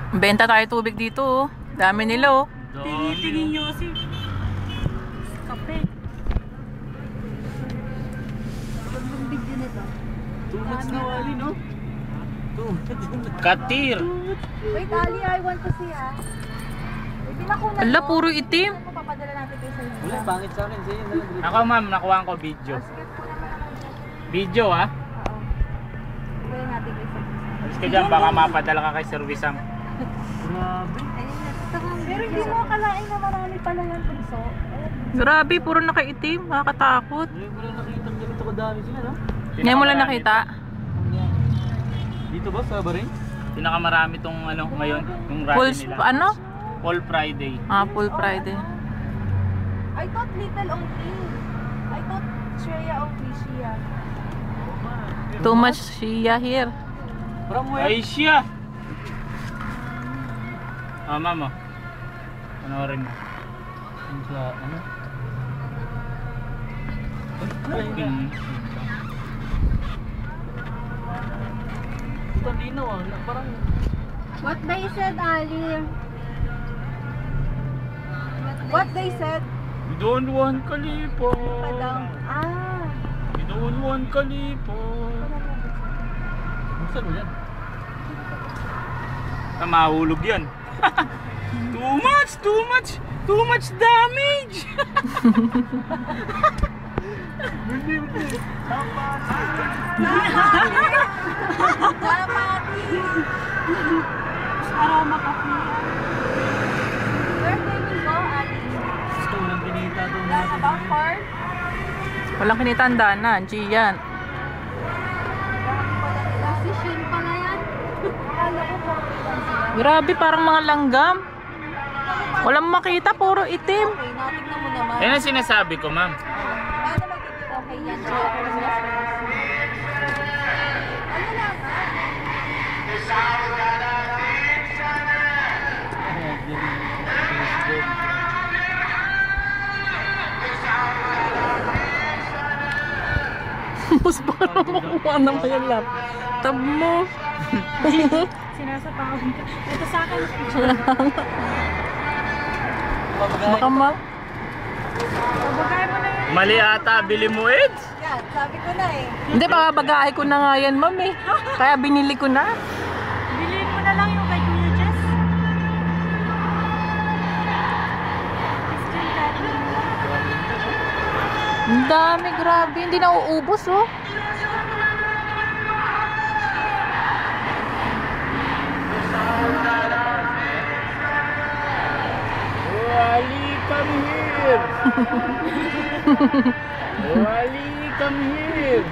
Benta tayo tubig dito oh. Dami nila oh. Tingin nyo kasi. Kape. Ang video nito. Too much na wali, no? Katir. Wait, Ali, I want to see ah. Bila ko na. Ala, puro itim. Ano papadala natin kayo sa inyo? Wala, pangit sa akin. Ako ma'am, nakuha ko video. Video ah? Oo. Pwede natin kayo sa inyo. Alis ka dyan, baka mapadala ka kay Servisang. Grabe. Pero hindi mo akalain na marami pala yan punso. Grabe, puro nakaitim. Nakakatakot. Hindi mo lang nakita ganito kadami sila, no? Ngayon mo lang nakita? Dito ba sa Bahrain? Pinakamarami tong ano ngayon, yung rally Full, nila. ano? Full Friday. Ah, full Friday. I thought little only. I thought Shreya only Shia. Too much Shia here. Ay siya! Ah, mama. Panoorin mo. Yung sa ano? Ay, ito linaw ah, parang What they said, Ali? What they said? we don't want Khalifa. Padang, We don't want Khalifa. Saan mo yan? Mahulog yan. Too much damage. Aroma kape. Where they will go, Ali? Gusto ko lang pinita doon Wala na ba, Far? Walang kinitandaan na. Gian. Position pala yan. Akala ko po. Grabe, parang mga langgam. Walang makita, puro itim. Okay, natignan mo naman. Yan ang sinasabi ko, ma'am. Paano magiging okay yan? Ano lang? Mas baka makuha naman yung laptop mo. Sinasapawan ka. Ito sa akin. Baka ma... Babagay mo na yun. Mali ata, bili mo Eds. Yan, sabi ko na eh. Hindi, babagahay ko na nga yan, ma'am eh. Kaya binili ko na. Bilhin mo na lang yung kay Kuya Jess. Ang dami, grabe. Hindi na uubos, oh. Wali, come here. Wali, come here.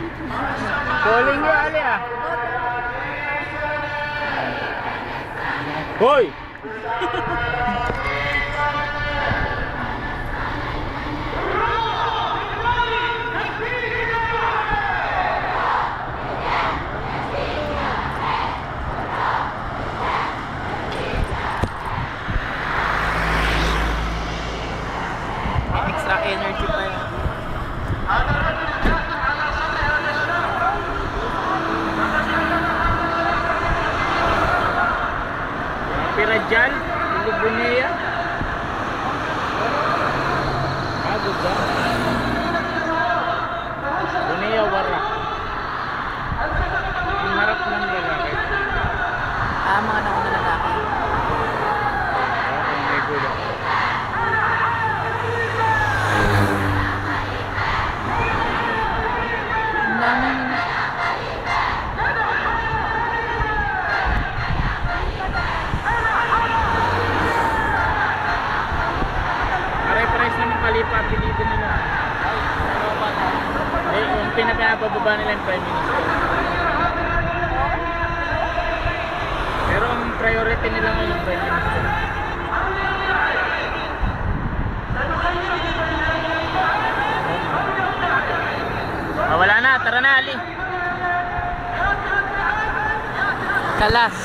Calling you, Ali ah. Hoy! Extra energy pa yan. Pirajal, Lubunea. Agad ba? Bunea Wara. Yung harap ng lalaki. Ah, mga nauna lalaki. Oh my God. Ang dami nila. Pare-pares naman Khalifa, pilitin nila. Eh, yung pinapababa nila yung Prime Minister. Pero ang priority nila ngayon yung Prime Minister. Wala na, tara na Ali. Kalas.